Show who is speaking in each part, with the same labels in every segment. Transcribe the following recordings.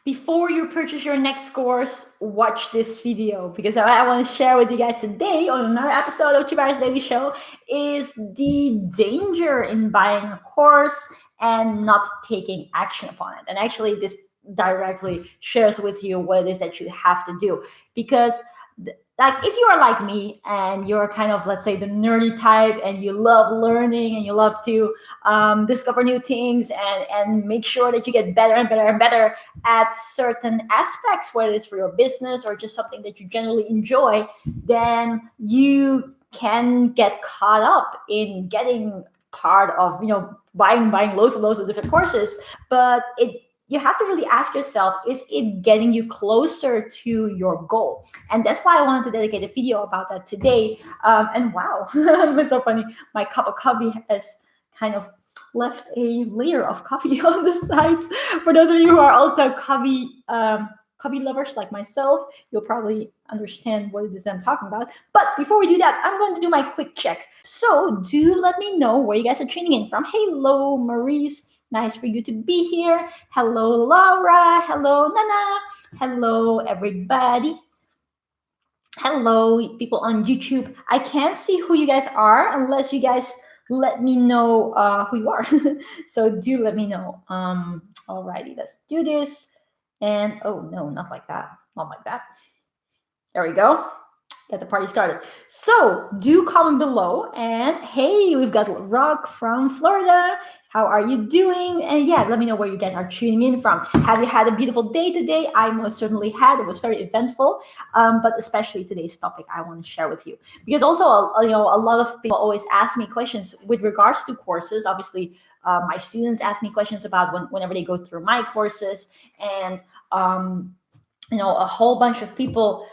Speaker 1: Before you purchase your next course, watch this video because what I want to share with you guys today on another episode of Tjibaria's Daily Show is the danger in buying a course and not taking action upon it. And actually, this directly shares with you what it is that you have to do. Because like if you are like me and you're kind of, let's say, the nerdy type and you love learning and you love to discover new things and make sure that you get better and better and better at certain aspects, whether it's for your business or just something that you generally enjoy, then you can get caught up in getting part of, buying loads and loads of different courses. But you have to really ask yourself, is it getting you closer to your goal? And that's why I wanted to dedicate a video about that today. And wow, it's so funny. My cup of coffee has kind of left a layer of coffee on the sides. For those of you who are also coffee lovers like myself, you'll probably understand what it is that I'm talking about. But before we do that, I'm going to do my quick check. So do let me know where you guys are tuning in from. Hello, Maurice. Nice for you to be here. Hello, Laura. Hello, Nana. Hello, everybody. Hello, people on YouTube. I can't see who you guys are unless you guys let me know who you are. So do let me know. Alrighty, let's do this. And oh no, not like that. Not like that. There we go. Get the party started. So do comment below. And hey, we've got Rock from Florida. How are you doing? And yeah, let me know where you guys are tuning in from. Have you had a beautiful day today? I most certainly had. It was very eventful, but especially today's topic I want to share with you. Because also, a lot of people always ask me questions with regards to courses. Obviously, my students ask me questions about whenever they go through my courses, and a whole bunch of people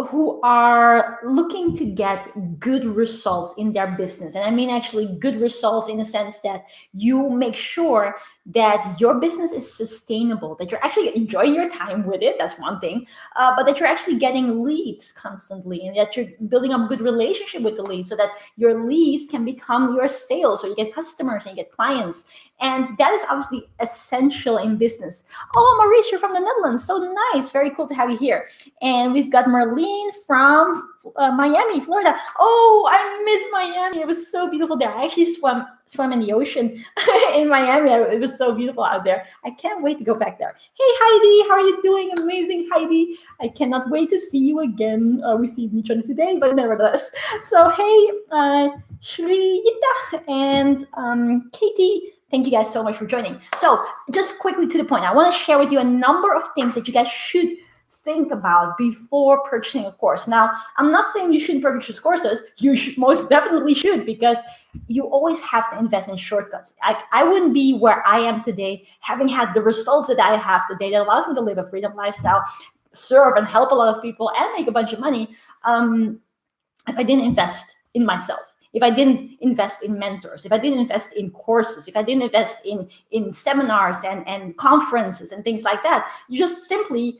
Speaker 1: who are looking to get good results in their business. And I mean actually good results in the sense that you make sure that your business is sustainable, that you're actually enjoying your time with it. That's one thing, but that you're actually getting leads constantly and that you're building up a good relationship with the leads so that your leads can become your sales, so you get customers and you get clients. And that is obviously essential in business. Oh, Maurice, you're from the Netherlands. So nice. Very cool to have you here. And we've got Marlene from Miami, Florida. Oh, I miss Miami. It was so beautiful there. I actually swam in the ocean in Miami. It was so beautiful out there. I can't wait to go back there. Hey, Heidi, how are you doing? Amazing, Heidi. I cannot wait to see you again. We see each other today, but nevertheless. So, hey, Shriyita and Katie, thank you guys so much for joining. So just quickly to the point, I want to share with you a number of things that you guys should think about before purchasing a course. Now, I'm not saying you shouldn't purchase courses. You most definitely should, because you always have to invest in shortcuts. I wouldn't be where I am today, having had the results that I have today that allows me to live a freedom lifestyle, serve and help a lot of people, and make a bunch of money if I didn't invest in myself. If I didn't invest in mentors, if I didn't invest in courses, if I didn't invest in seminars and conferences and things like that, you just simply,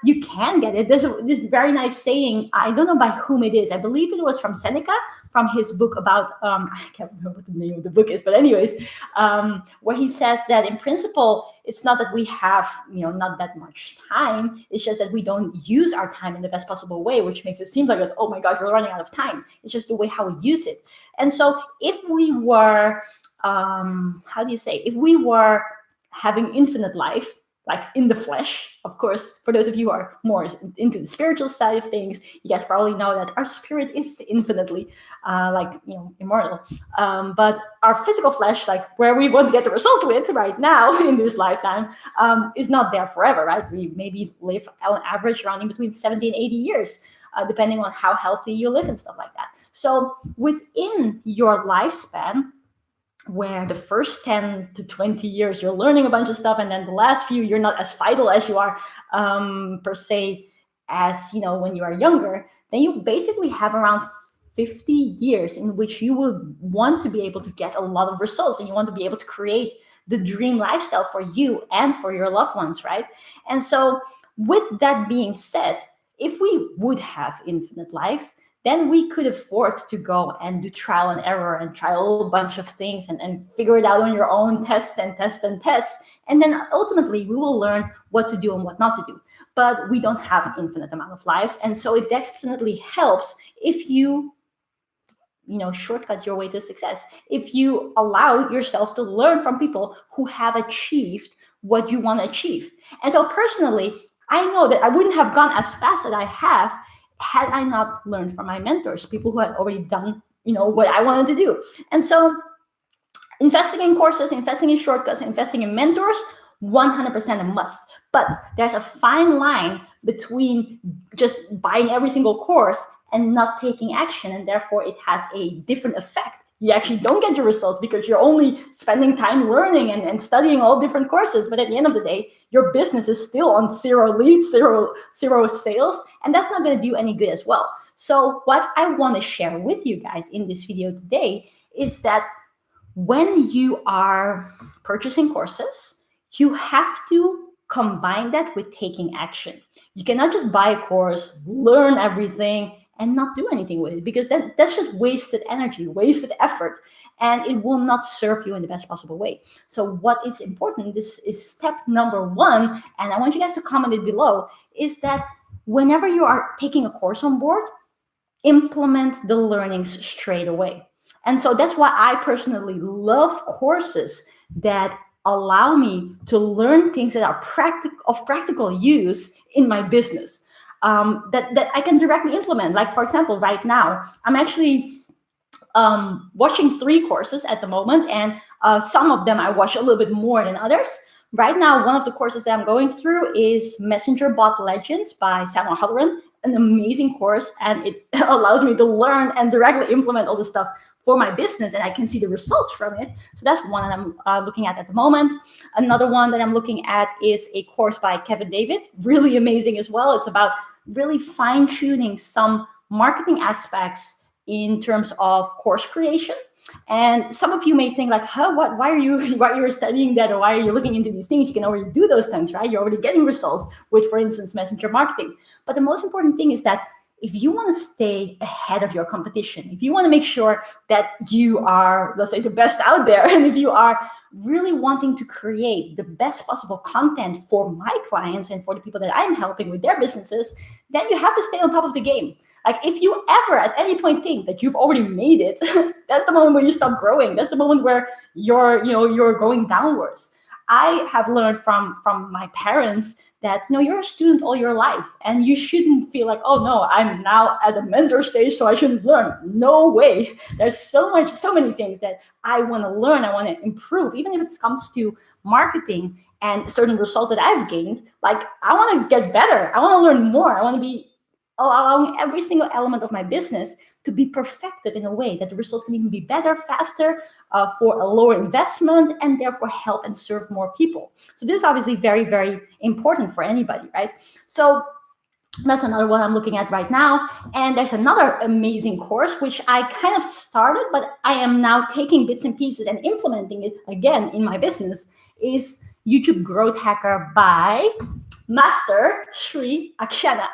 Speaker 1: you can get it. There's this very nice saying, I don't know by whom it is. I believe it was from Seneca, from his book about, I can't remember what the name of the book is, but anyways, where he says that in principle, it's not that we have, not that much time. It's just that we don't use our time in the best possible way, which makes it seem like, oh my gosh, we're running out of time. It's just the way how we use it. And so if we were, if we were having infinite life, like in the flesh, of course, for those of you who are more into the spiritual side of things, you guys probably know that our spirit is infinitely, immortal. But our physical flesh, like where we want to get the results with right now in this lifetime, is not there forever, right? We maybe live on average around in between 70 and 80 years, depending on how healthy you live and stuff like that. So within your lifespan, where the first 10 to 20 years you're learning a bunch of stuff, and then the last few you're not as vital as you are per se as when you are younger, then you basically have around 50 years in which you will want to be able to get a lot of results, and you want to be able to create the dream lifestyle for you and for your loved ones, right? And so with that being said, if we would have infinite life, then we could afford to go and do trial and error and try a whole bunch of things and figure it out on your own, test and test and test. And then ultimately we will learn what to do and what not to do. But we don't have an infinite amount of life. And so it definitely helps if you shortcut your way to success. If you allow yourself to learn from people who have achieved what you want to achieve. And so personally, I know that I wouldn't have gone as fast as I have had I not learned from my mentors, people who had already done, what I wanted to do. And so investing in courses, investing in shortcuts, investing in mentors, 100% a must. But there's a fine line between just buying every single course and not taking action, and therefore it has a different effect. You actually don't get your results because you're only spending time learning and studying all different courses. But at the end of the day, your business is still on 0 leads, zero sales, and that's not going to do any good as well. So what I want to share with you guys in this video today is that when you are purchasing courses, you have to combine that with taking action. You cannot just buy a course, learn everything, and not do anything with it, because that's just wasted energy, wasted effort, and it will not serve you in the best possible way. So what is important, this is step number 1, and I want you guys to comment it below, is that whenever you are taking a course on board, implement the learnings straight away. And so that's why I personally love courses that allow me to learn things that are of practical use in my business, that I can directly implement. Like, for example, right now, I'm actually watching 3 courses at the moment, and some of them I watch a little bit more than others. Right now, one of the courses that I'm going through is Messenger Bot Legends by Samuel Halloran, an amazing course, and it allows me to learn and directly implement all the stuff for my business, and I can see the results from it. So that's one that I'm looking at the moment. Another one that I'm looking at is a course by Kevin David, really amazing as well. It's about really fine-tuning some marketing aspects in terms of course creation. And some of you may think like, why are you studying that, or why are you looking into these things? You can already do those things, right? You're already getting results with, for instance, messenger marketing. But the most important thing is that if you want to stay ahead of your competition, if you want to make sure that you are, let's say, the best out there, and if you are really wanting to create the best possible content for my clients and for the people that I'm helping with their businesses, then you have to stay on top of the game. Like, if you ever at any point think that you've already made it, that's the moment where you stop growing. That's the moment where you're going downwards. I have learned from my parents that, you're a student all your life, and you shouldn't feel like, oh no, I'm now at the mentor stage, so I shouldn't learn. No way. There's so many things that I want to learn, I want to improve, even if it comes to marketing and certain results that I've gained. Like, I want to get better. I want to learn more. I want to be allowing every single element of my business to be perfected in a way that the results can even be better, faster, for a lower investment, and therefore help and serve more people. So this is obviously very, very important for anybody, right? So that's another one I'm looking at right now. And there's another amazing course, which I kind of started, but I am now taking bits and pieces and implementing it again in my business, is YouTube Growth Hacker by Master Sri Akshana,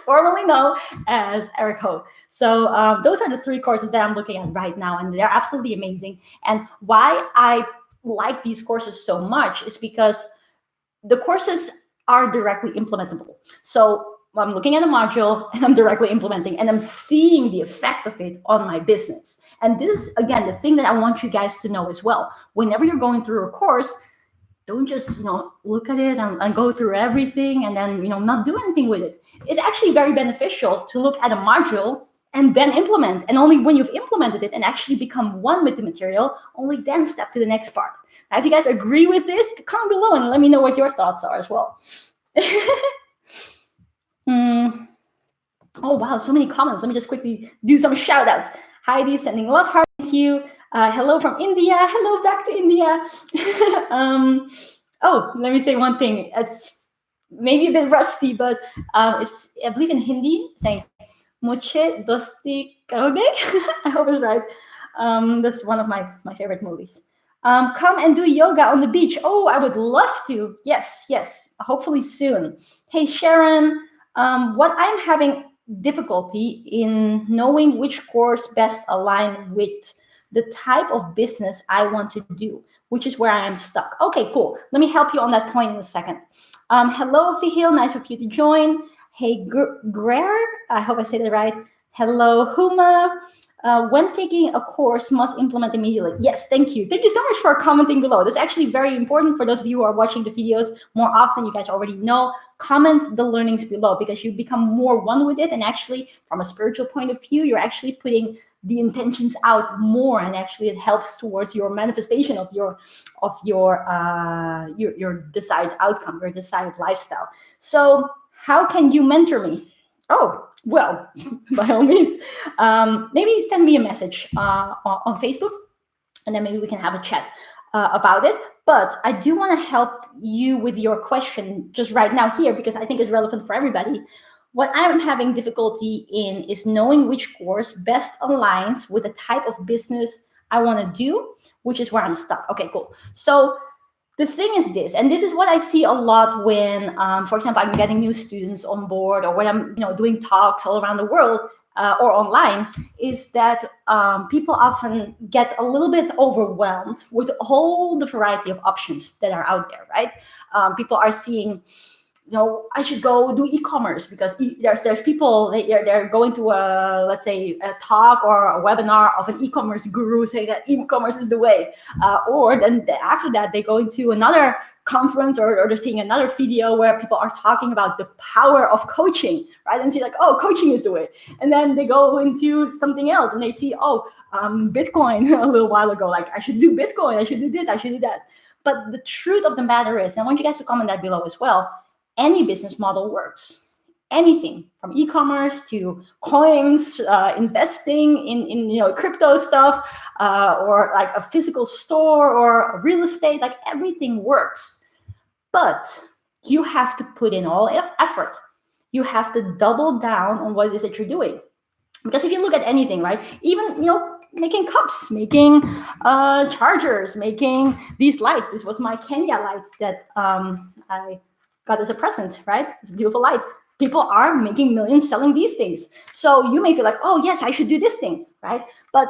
Speaker 1: formerly known as Eric Ho. So those are the 3 courses that I'm looking at right now, and they're absolutely amazing. And why I like these courses so much is because the courses are directly implementable. So I'm looking at a module and I'm directly implementing, and I'm seeing the effect of it on my business. And this is, again, the thing that I want you guys to know as well. Whenever you're going through a course, don't just look at it and go through everything and then not do anything with it. It's actually very beneficial to look at a module and then implement. And only when you've implemented it and actually become one with the material, only then step to the next part. Now, if you guys agree with this, comment below and let me know what your thoughts are as well. Oh, wow, so many comments. Let me just quickly do some shout outs. Heidi sending love heart. Thank you. Hello from India. Hello back to India. Oh, let me say one thing. It's maybe a bit rusty, but it's, I believe, in Hindi, saying Muche Dosti Karoge. I hope it's right. That's one of my favorite movies. Come and do yoga on the beach. Oh, I would love to. Yes. Hopefully soon. Hey, Sharon. What I'm having difficulty in knowing which course best align with the type of business I want to do, which is where I am stuck. Okay, cool. Let me help you on that point in a second. Hello, Fihil. Nice of you to join. Hey, Greer. I hope I said it right. Hello, Huma. When taking a course, must implement immediately. Yes, thank you. Thank you so much for commenting below. That's actually very important for those of you who are watching the videos more often. You guys already know. Comment the learnings below because you become more one with it. And actually, from a spiritual point of view, you're actually putting the intentions out more, and actually it helps towards your manifestation of your desired outcome, your desired lifestyle. So how can you mentor me? Oh, well, by all means, maybe send me a message on Facebook, and then maybe we can have a chat about it. But I do want to help you with your question just right now here, because I think it's relevant for everybody. What I'm having difficulty in is knowing which course best aligns with the type of business I want to do, which is where I'm stuck. Okay, cool. So the thing is this, and this is what I see a lot when, for example, I'm getting new students on board, or when I'm doing talks all around the world or online, is that people often get a little bit overwhelmed with all the variety of options that are out there, right? People are seeing, I should go do e-commerce because there's people, they're going to let's say a talk or a webinar of an e-commerce guru saying that e-commerce is the way, or then after that they go into another conference, or they're seeing another video where people are talking about the power of coaching, right? And see like, oh, coaching is the way. And then they go into something else and they see, Bitcoin a little while ago, like I should do Bitcoin, I should do this, I should do that. But the truth of the matter is, and I want you guys to comment that below as well, any business model works. Anything from e-commerce to coins, investing in crypto stuff, or like a physical store or real estate, like everything works. But you have to put in all effort. You have to double down on what it is that you're doing. Because if you look at anything, right, even making cups, making chargers, making these lights. This was my Kenya light that I got as a present, right? It's a beautiful light. People are making millions selling these things. So you may feel like, oh, yes, I should do this thing, right? But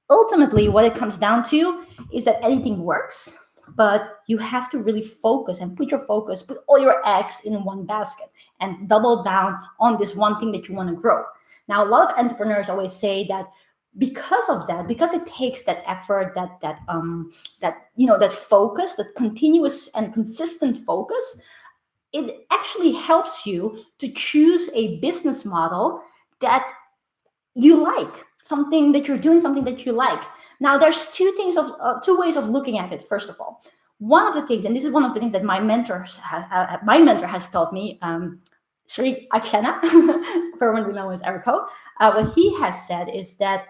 Speaker 1: ultimately, what it comes down to is that anything works, but you have to really focus and put all your eggs in one basket and double down on this one thing that you want to grow. Now, a lot of entrepreneurs always say that because of that, because it takes that effort, that focus, that continuous and consistent focus, it actually helps you to choose a business model that you like, something that you're doing, something that you like. Now, there's two ways of looking at it. First of all, one of the things, and this is one of the things that my mentor has taught me, Sri Akshana, formerly known as Erico, what he has said is that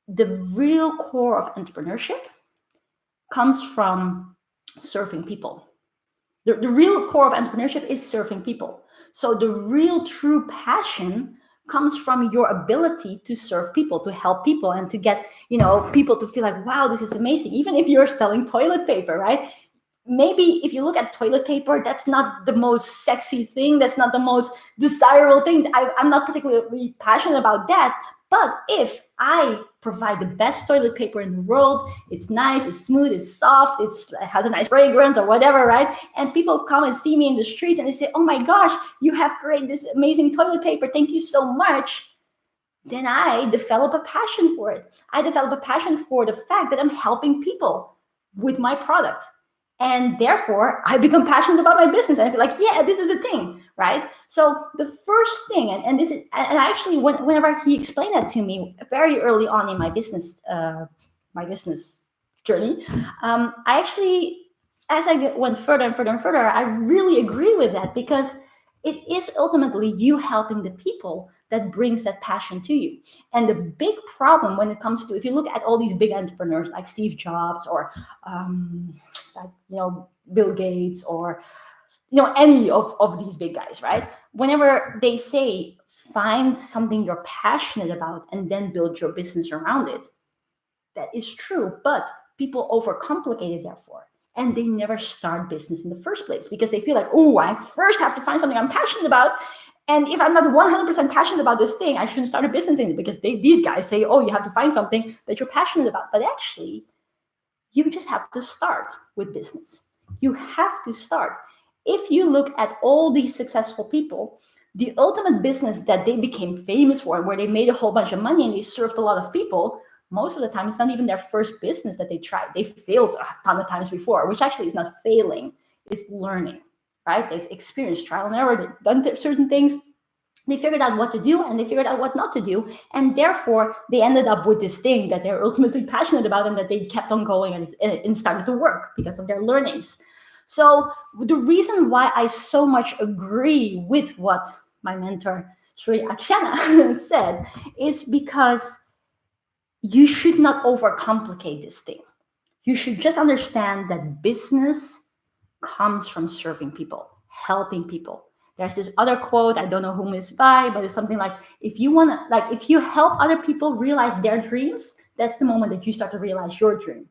Speaker 1: the real core of entrepreneurship comes from serving people. The real core of entrepreneurship is serving people. So the real true passion comes from your ability to serve people, to help people, and to get people to feel like, wow, this is amazing. Even if you're selling toilet paper, right? Maybe if you look at toilet paper, that's not the most sexy thing. That's not the most desirable thing. I'm not particularly passionate about that. But if I provide the best toilet paper in the world, it's nice, it's smooth, it's soft, it has a nice fragrance or whatever, right? And people come and see me in the streets and they say, oh my gosh, you have created this amazing toilet paper. Thank you so much. Then I develop a passion for it. I develop a passion for the fact that I'm helping people with my product. And therefore, I become passionate about my business. And I feel like, yeah, this is the thing, right? So the first thing, and this is, and actually, whenever he explained that to me very early on in my business journey, I actually, as I went further and further and further, I really agree with that, because it is ultimately you helping the people that brings that passion to you. And the big problem when it comes to, if you look at all these big entrepreneurs like Steve Jobs or Bill Gates or any of these big guys, right? Whenever they say find something you're passionate about and then build your business around it, that is true, but people overcomplicate it therefore. And they never start business in the first place because they feel like, oh, I first have to find something I'm passionate about. And if I'm not 100% passionate about this thing, I shouldn't start a business in it, because these guys say, oh, you have to find something that you're passionate about. But actually, you just have to start with business. You have to start. If you look at all these successful people, the ultimate business that they became famous for, where they made a whole bunch of money and they served a lot of people, most of the time it's not even their first business that they tried. They failed a ton of times before, which actually is not failing, it's learning, right? They've experienced trial and error, they've done certain things, they figured out what to do and they figured out what not to do. And therefore, they ended up with this thing that they're ultimately passionate about and that they kept on going, and started to work because of their learnings. So the reason why I so much agree with what my mentor, Sri Akshana, said is because you should not overcomplicate this thing. You should just understand that business comes from serving people, helping people. There's this other quote, I don't know whom it's by, but it's something like, if you help other people realize their dreams, that's the moment that you start to realize your dream,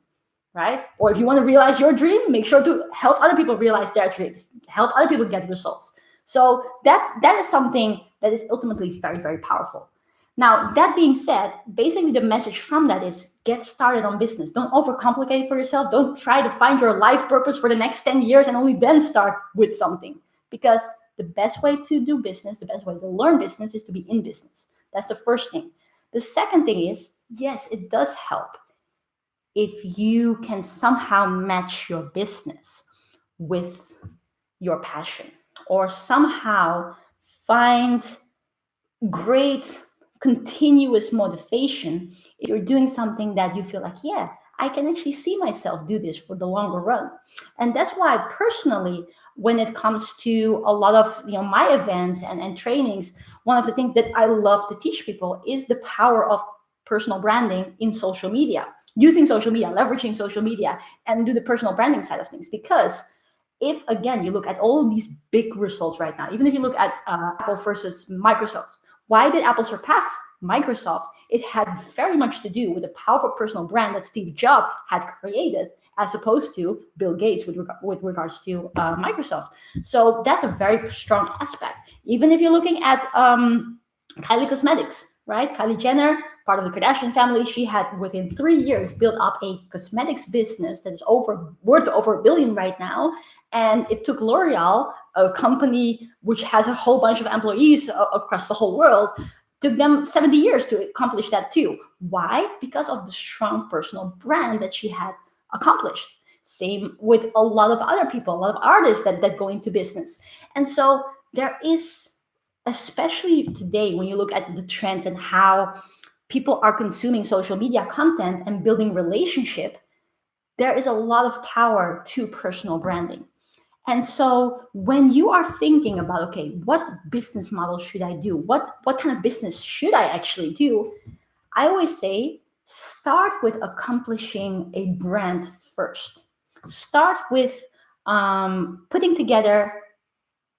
Speaker 1: right? Or if you want to realize your dream, make sure to help other people realize their dreams, help other people get results. So that is something that is ultimately very, very powerful. Now, that being said, basically the message from that is get started on business. Don't overcomplicate it for yourself. Don't try to find your life purpose for the next 10 years and only then start with something. Because the best way to do business, the best way to learn business is to be in business. That's the first thing. The second thing is, yes, it does help if you can somehow match your business with your passion, or somehow find great continuous motivation if you're doing something that you feel like, yeah, I can actually see myself do this for the longer run. And that's why personally, when it comes to a lot of my events and trainings, one of the things that I love to teach people is the power of personal branding in social media, using social media, leveraging social media, and do the personal branding side of things. Because if, again, you look at all these big results right now, even if you look at Apple versus Microsoft, why did Apple surpass Microsoft? It had very much to do with the powerful personal brand that Steve Jobs had created, as opposed to Bill Gates with regards to Microsoft. So that's a very strong aspect. Even if you're looking at Kylie Cosmetics, right? Kylie Jenner, part of the Kardashian family, she had within 3 years built up a cosmetics business that is worth over $1 billion right now. And it took L'Oreal, a company which has a whole bunch of employees across the whole world, took them 70 years to accomplish that too. Why? Because of the strong personal brand that she had accomplished. Same with a lot of other people, a lot of artists that go into business. And so there is, especially today, when you look at the trends and how people are consuming social media content and building relationship, there is a lot of power to personal branding. And so when you are thinking about, okay, what business model should I do? What kind of business should I actually do? I always say, start with accomplishing a brand first. Start with putting together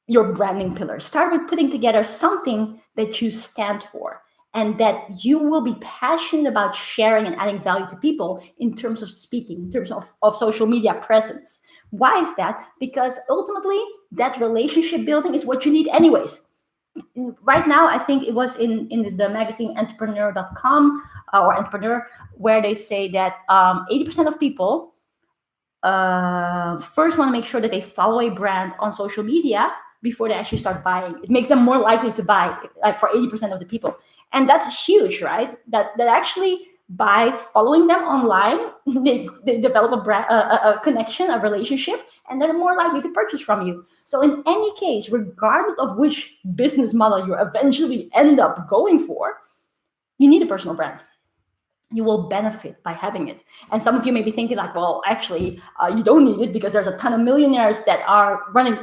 Speaker 1: your branding pillars. Start with putting together something that you stand for and that you will be passionate about sharing and adding value to people in terms of speaking, in terms of social media presence. Why is that? Because ultimately, that relationship building is what you need anyways. Right now, I think it was in the magazine entrepreneur.com or Entrepreneur, where they say that 80% of people first want to make sure that they follow a brand on social media before they actually start buying. It makes them more likely to buy, like for 80% of the people. And that's huge, right? That actually, by following them online, they develop a connection, a relationship, and they're more likely to purchase from you. So in any case, regardless of which business model you eventually end up going for, you need a personal brand. You will benefit by having it. And some of you may be thinking like, well, actually, you don't need it because there's a ton of millionaires that are running,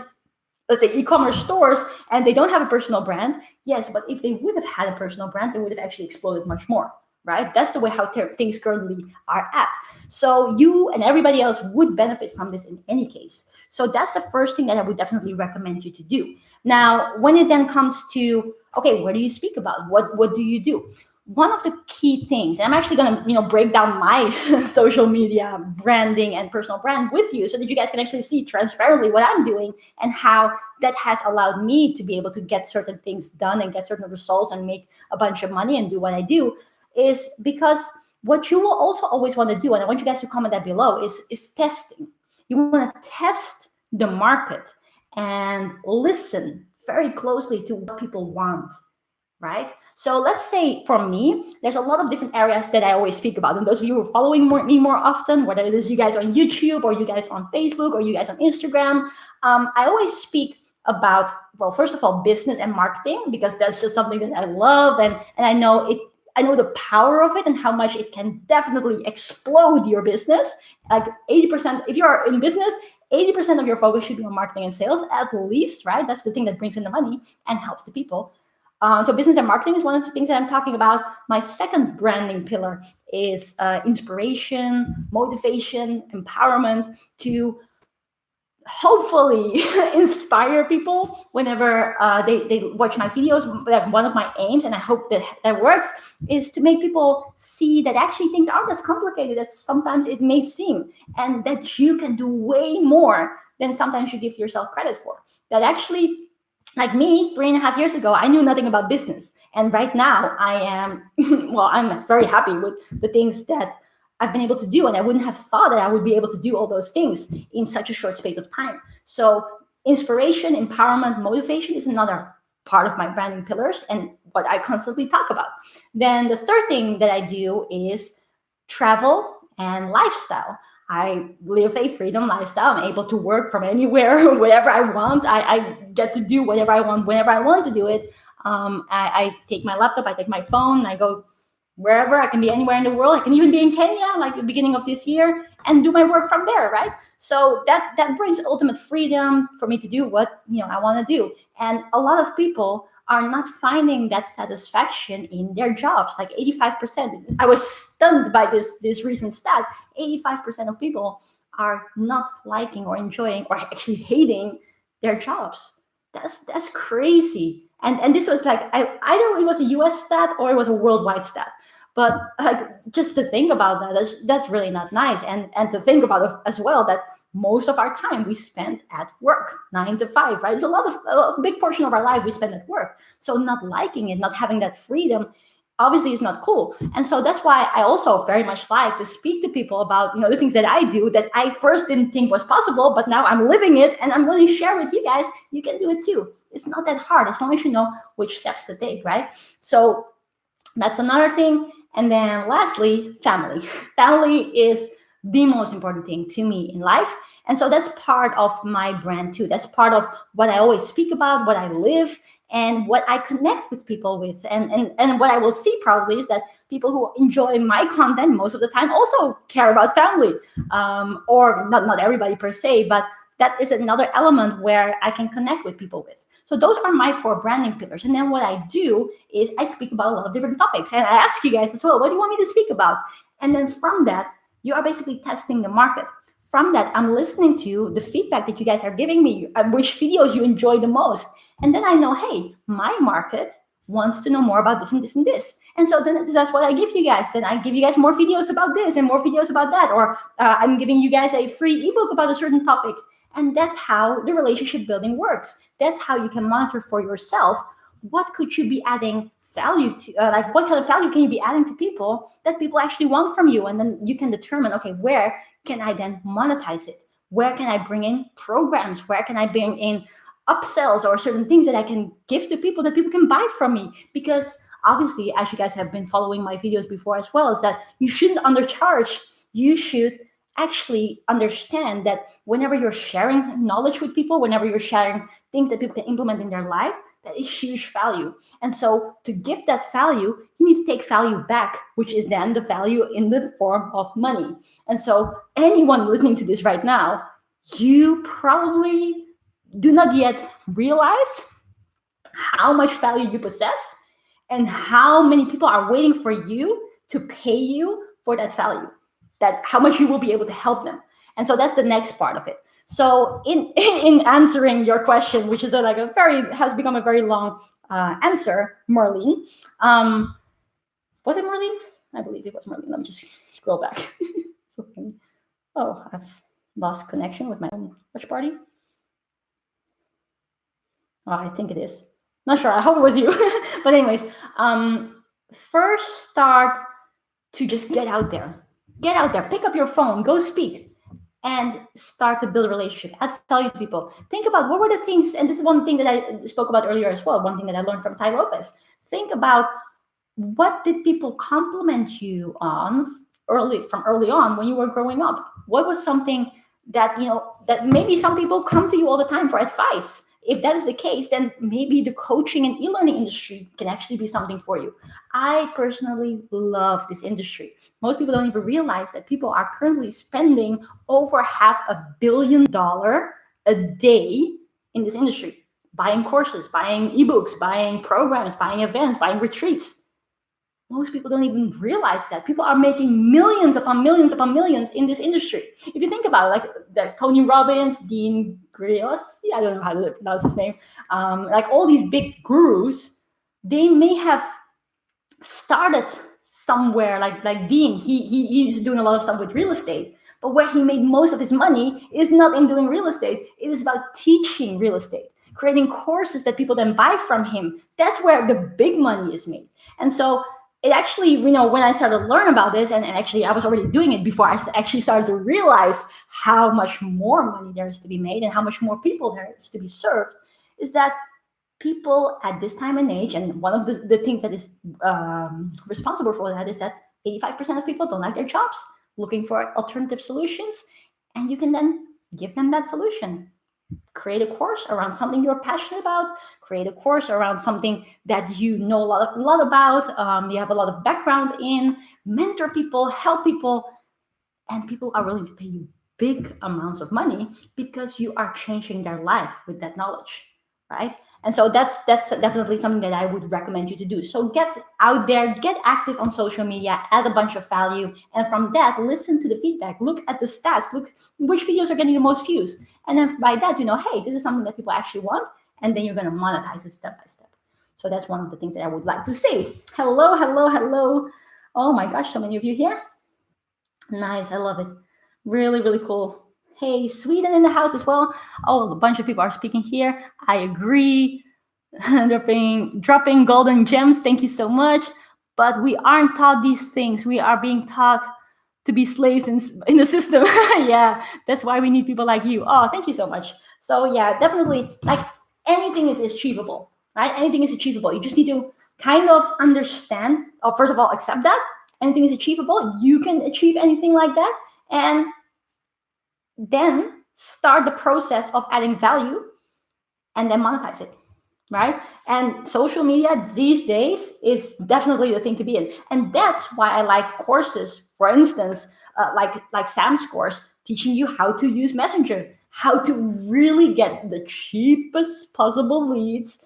Speaker 1: let's say, e-commerce stores, and they don't have a personal brand. Yes, but if they would have had a personal brand, they would have actually exploded much more. Right? That's the way how things currently are at. So you and everybody else would benefit from this in any case. So that's the first thing that I would definitely recommend you to do. Now, when it then comes to, okay, what do you speak about? What do you do? one of the key things, and I'm actually going to, break down my social media branding and personal brand with you so that you guys can actually see transparently what I'm doing and how that has allowed me to be able to get certain things done and get certain results and make a bunch of money and do what I do, is because what you will also always want to do, and I want you guys to comment that below, is testing. You want to test the market and listen very closely to what people want, right? So let's say for me, there's a lot of different areas that I always speak about. And those of you who are following me more often, whether it is you guys on YouTube or you guys on Facebook or you guys on Instagram, I always speak about, well, first of all, business and marketing, because that's just something that I love, and I know it. I know the power of it and how much it can definitely explode your business. Like 80%, if you're in business, 80% of your focus should be on marketing and sales, at least, right? That's the thing that brings in the money and helps the people. So business and marketing is one of the things that I'm talking about. My second branding pillar is inspiration, motivation, empowerment, to hopefully inspire people whenever they watch my videos. Like, one of my aims, and I hope that works, is to make people see that actually things aren't as complicated as sometimes it may seem, and that you can do way more than sometimes you give yourself credit for. That actually, like me, 3.5 years ago, I knew nothing about business. And right now I am, well, I'm very happy with the things that I've been able to do. And I wouldn't have thought that I would be able to do all those things in such a short space of time. So inspiration, empowerment, motivation is another part of my branding pillars and what I constantly talk about. Then the third thing that I do is travel and lifestyle. I live a freedom lifestyle. I'm able to work from anywhere, wherever I want. I get to do whatever I want, whenever I want to do it. I take my laptop, I take my phone, I go wherever. I can be anywhere in the world. I can even be in Kenya, like the beginning of this year, and do my work from there, right? So that brings ultimate freedom for me to do what I want to do. And a lot of people are not finding that satisfaction in their jobs. Like 85%. I was stunned by this recent stat. 85% of people are not liking or enjoying or actually hating their jobs. That's crazy. And this was like, either it was a US stat or it was a worldwide stat. But like, just to think about that's really not nice. And to think about it as well, that most of our time we spend at work, 9 to 5, right? It's a big portion of our life we spend at work. So not liking it, not having that freedom, obviously is not cool. And so that's why I also very much like to speak to people about the things that I do that I first didn't think was possible, but now I'm living it and I'm going to share with you guys. You can do it too. It's not that hard as long as you know which steps to take, right? So that's another thing. And then lastly, family. Family is the most important thing to me in life. And so that's part of my brand too. That's part of what I always speak about, what I live, and what I connect with people with. And what I will see probably is that people who enjoy my content most of the time also care about family. Or not everybody per se, but that is another element where I can connect with people with. So those are my 4 branding pillars. And then what I do is I speak about a lot of different topics. And I ask you guys as well, what do you want me to speak about? And then from that, you are basically testing the market. From that, I'm listening to the feedback that you guys are giving me, which videos you enjoy the most. And then I know, hey, my market wants to know more about this and this and this. And so then that's what I give you guys. Then I give you guys more videos about this and more videos about that. Or I'm giving you guys a free ebook about a certain topic. And that's how the relationship building works. That's how you can monitor for yourself, what could you be adding value to, like what kind of value can you be adding to people that people actually want from you? And then you can determine, okay, where can I then monetize it? Where can I bring in programs? Where can I bring in upsells or certain things that I can give to people that people can buy from me? Because obviously, as you guys have been following my videos before as well, is that you shouldn't undercharge. You should actually understand that whenever you're sharing knowledge with people, whenever you're sharing things that people can implement in their life, that is huge value. And so to give that value, you need to take value back, which is then the value in the form of money. And so anyone listening to this right now, you probably do not yet realize how much value you possess and how many people are waiting for you to pay you for that value, that how much you will be able to help them. And so that's the next part of it. So in answering your question, which is has become a very long answer, Marlene, Was it Merlin? I believe it was Merlin. Let me just scroll back. So funny. Oh, I've lost connection with my own watch party. Oh, I think it is. Not sure. I hope it was you. But anyways, first start to just get out there. Get out there. Pick up your phone. Go speak. And start to build a relationship. Add value to people. Think about what were the things, and this is one thing that I spoke about earlier as well, one thing that I learned from Ty Lopez. Think about what did people compliment you on from early on when you were growing up? What was something that, that maybe some people come to you all the time for advice? If that is the case, then maybe the coaching and e-learning industry can actually be something for you. I personally love this industry. Most people don't even realize that people are currently spending over $500 million a day in this industry, buying courses, buying ebooks, buying programs, buying events, buying retreats. Most people don't even realize that people are making millions upon millions upon millions in this industry. If you think about it, like Tony Robbins, Dean Grios, I don't know how to pronounce his name, like all these big gurus, they may have started somewhere like Dean. He's doing a lot of stuff with real estate, but where he made most of his money is not in doing real estate. It is about teaching real estate, creating courses that people then buy from him. That's where the big money is made. And so it actually, when I started to learn about this, and actually I was already doing it before I actually started to realize how much more money there is to be made and how much more people there is to be served, is that people at this time and age, and one of the things that is responsible for that is that 85% of people don't like their jobs, looking for alternative solutions, and you can then give them that solution. Create a course around something you're passionate about. Create a course around something that you know a lot about. You have a lot of background in. Mentor people, help people, and people are willing to pay you big amounts of money because you are changing their life with that knowledge, right? And so that's definitely something that I would recommend you to do. So get out there, get active on social media, add a bunch of value, and from that, listen to the feedback, look at the stats, look which videos are getting the most views. And then by that, hey, this is something that people actually want, and then you're going to monetize it step by step. So that's one of the things that I would like to say. Hello, hello, hello. Oh my gosh, so many of you here. Nice, I love it. Really, really cool. Hey, Sweden in the house as well. Oh, a bunch of people are speaking here. I agree. dropping golden gems. Thank you so much. But we aren't taught these things. We are being taught to be slaves in the system. Yeah, that's why we need people like you. Oh, thank you so much. So yeah, definitely, like anything is achievable, right? Anything is achievable. You just need to kind of understand, or first of all, accept that anything is achievable. You can achieve anything like that. And then start the process of adding value and then monetize it, right? And social media these days is definitely the thing to be in. And that's why I like courses, for instance, like Sam's course, teaching you how to use Messenger, how to really get the cheapest possible leads,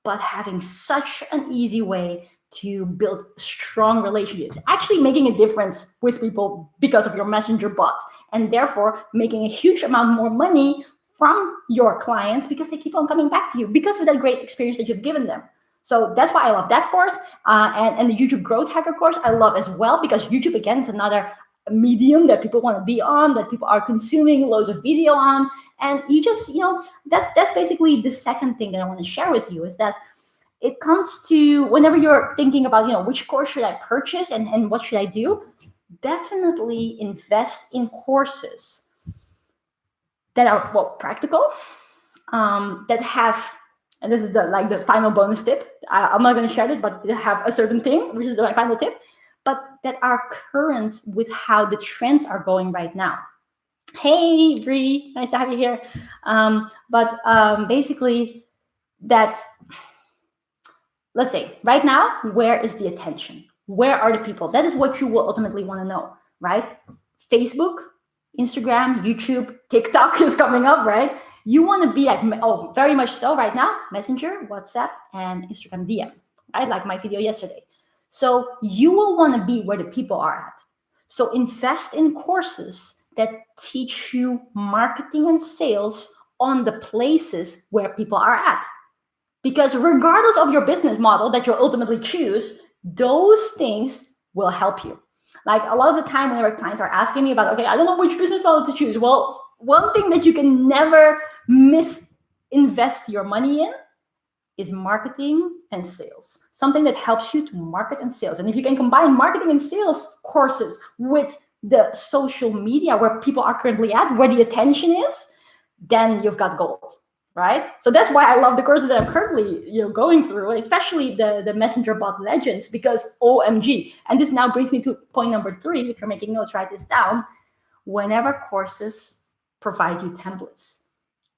Speaker 1: but having such an easy way to build strong relationships, actually making a difference with people because of your Messenger bot, and therefore making a huge amount more money from your clients because they keep on coming back to you because of that great experience that you've given them. So that's why I love that course. And the YouTube Growth Hacker course I love as well, because YouTube, again, is another medium that people want to be on, that people are consuming loads of video on. And you just, that's basically the second thing that I want to share with you, is that it comes to whenever you're thinking about, which course should I purchase and what should I do, definitely invest in courses that are, practical, that have, and this is the final bonus tip. I'm not going to share it, but they have a certain thing, which is my final tip, but that are current with how the trends are going right now. Hey, Bree, nice to have you here. Basically that, let's say right now, where is the attention? Where are the people? That is what you will ultimately want to know, right? Facebook, Instagram, YouTube, TikTok is coming up, right? You want to be at, very much so right now, Messenger, WhatsApp, and Instagram DM, right? Like my video yesterday. So you will want to be where the people are at. So invest in courses that teach you marketing and sales on the places where people are at. Because regardless of your business model that you'll ultimately choose, Those things will help you. Like a lot of the time whenever clients are asking me about, okay, I don't know which business model to choose. Well, one thing that you can never invest your money in is marketing and sales. Something that helps you to market and sales. And if you can combine marketing and sales courses with the social media where people are currently at, where the attention is, then you've got gold, right? So that's why I love the courses that I'm currently going through, especially the Messenger Bot Legends, because OMG. And this now brings me to point number 3. If you're making notes, write this down. Whenever courses provide you templates,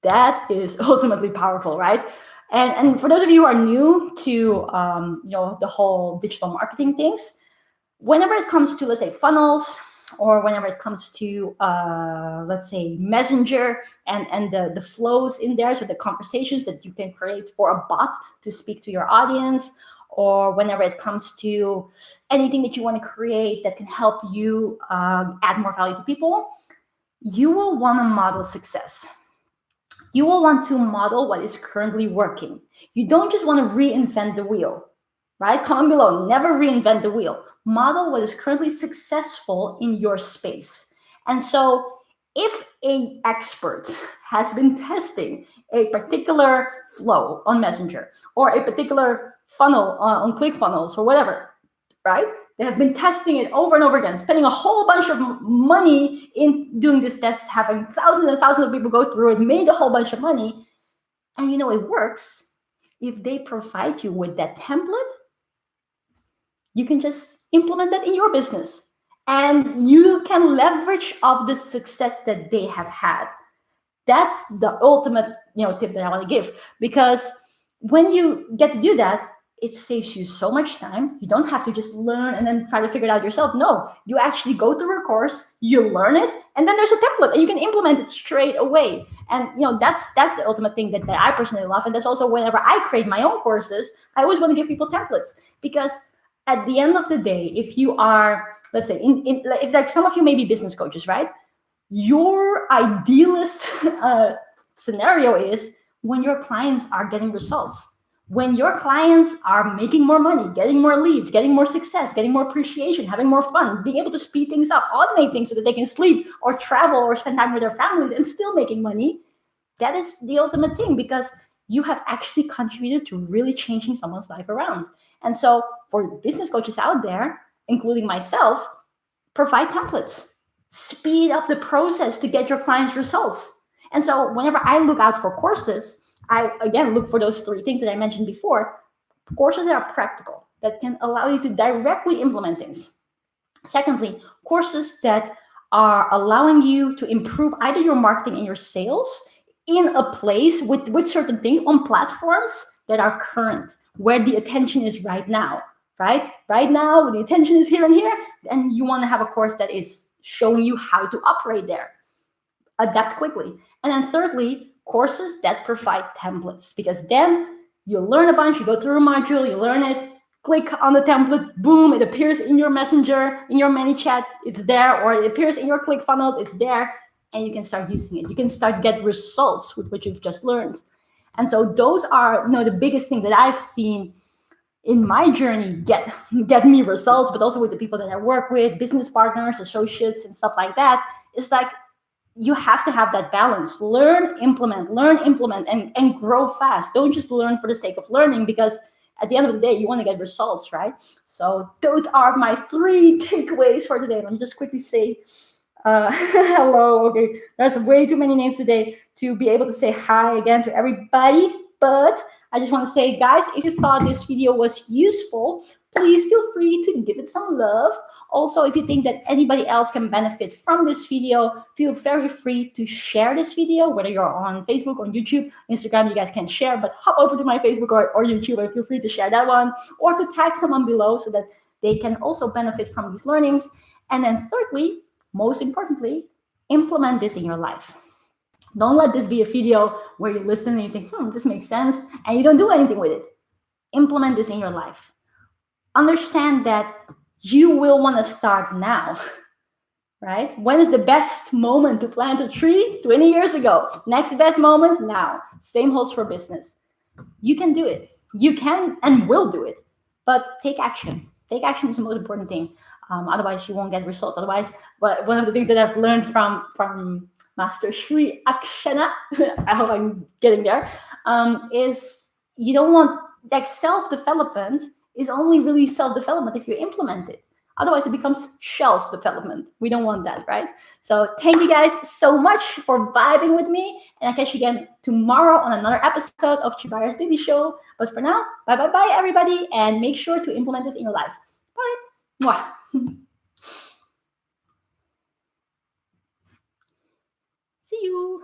Speaker 1: that is ultimately powerful, right? And for those of you who are new to the whole digital marketing things, whenever it comes to, let's say, funnels, or whenever it comes to let's say Messenger and the flows in there, so the conversations that you can create for a bot to speak to your audience, or whenever it comes to anything that you want to create that can help you add more value to people, you will want to model success. You will want to model what is currently working. You don't just want to reinvent the wheel, right? Comment below, never reinvent the wheel. Model what is currently successful in your space. And so if an expert has been testing a particular flow on Messenger or a particular funnel on ClickFunnels or whatever, right? They have been testing it over and over again, spending a whole bunch of money in doing this test, having thousands and thousands of people go through it, made a whole bunch of money. And it works. If they provide you with that template, you can just implement that in your business. And you can leverage off the success that they have had. That's the ultimate tip that I want to give. Because when you get to do that, it saves you so much time. You don't have to just learn and then try to figure it out yourself. No, you actually go through a course, you learn it, and then there's a template and you can implement it straight away. And that's the ultimate thing that I personally love. And that's also whenever I create my own courses, I always want to give people templates, because at the end of the day, if you are, let's say, if like some of you may be business coaches, right? Your idealist scenario is when your clients are getting results. When your clients are making more money, getting more leads, getting more success, getting more appreciation, having more fun, being able to speed things up, automate things so that they can sleep or travel or spend time with their families and still making money, that is the ultimate thing, because you have actually contributed to really changing someone's life around. And so for business coaches out there, including myself, provide templates. Speed up the process to get your clients results. And so whenever I look out for courses, I, again, look for those 3 things that I mentioned before. Courses that are practical, that can allow you to directly implement things. Secondly, courses that are allowing you to improve either your marketing and your sales in a place with certain things on platforms that are current, where the attention is right now, right? Right now, when the attention is here and here, then you want to have a course that is showing you how to operate there. Adapt quickly. And then thirdly, courses that provide templates, because then you learn a bunch, you go through a module, you learn it, click on the template, boom, it appears in your Messenger, in your ManyChat, it's there, or it appears in your ClickFunnels, it's there, and you can start using it. You can start get results with what you've just learned. And so those are the biggest things that I've seen in my journey get me results, but also with the people that I work with, business partners, associates, and stuff like that. It's like, you have to have that balance. Learn, implement, and grow fast. Don't just learn for the sake of learning, because at the end of the day, you want to get results, right? So those are my 3 takeaways for today. Let me just quickly say hello. Okay, there's way too many names today to be able to say hi again to everybody. But I just want to say, guys, if you thought this video was useful, please feel free to give it some love. Also, if you think that anybody else can benefit from this video, feel very free to share this video, whether you're on Facebook, on YouTube, Instagram, you guys can share, but hop over to my Facebook or YouTube and feel free to share that one, or to tag someone below so that they can also benefit from these learnings. And then thirdly, most importantly, implement this in your life. Don't let this be a video where you listen and you think, this makes sense, and you don't do anything with it. Implement this in your life. Understand that you will want to start now, right? When is the best moment to plant a tree? 20 years ago. Next best moment? Now. Same holds for business. You can do it. You can and will do it, but take action. take action is the most important thing. Otherwise, you won't get results. Otherwise, one of the things that I've learned from Master Sri Akshana, I hope I'm getting there, is you don't want, like, self-development is only really self-development if you implement it. Otherwise, it becomes shelf development. We don't want that, right? So thank you guys so much for vibing with me. And I'll catch you again tomorrow on another episode of Tjibaria's Daily Show. But for now, bye, everybody. And make sure to implement this in your life. Bye. Mwah. See you.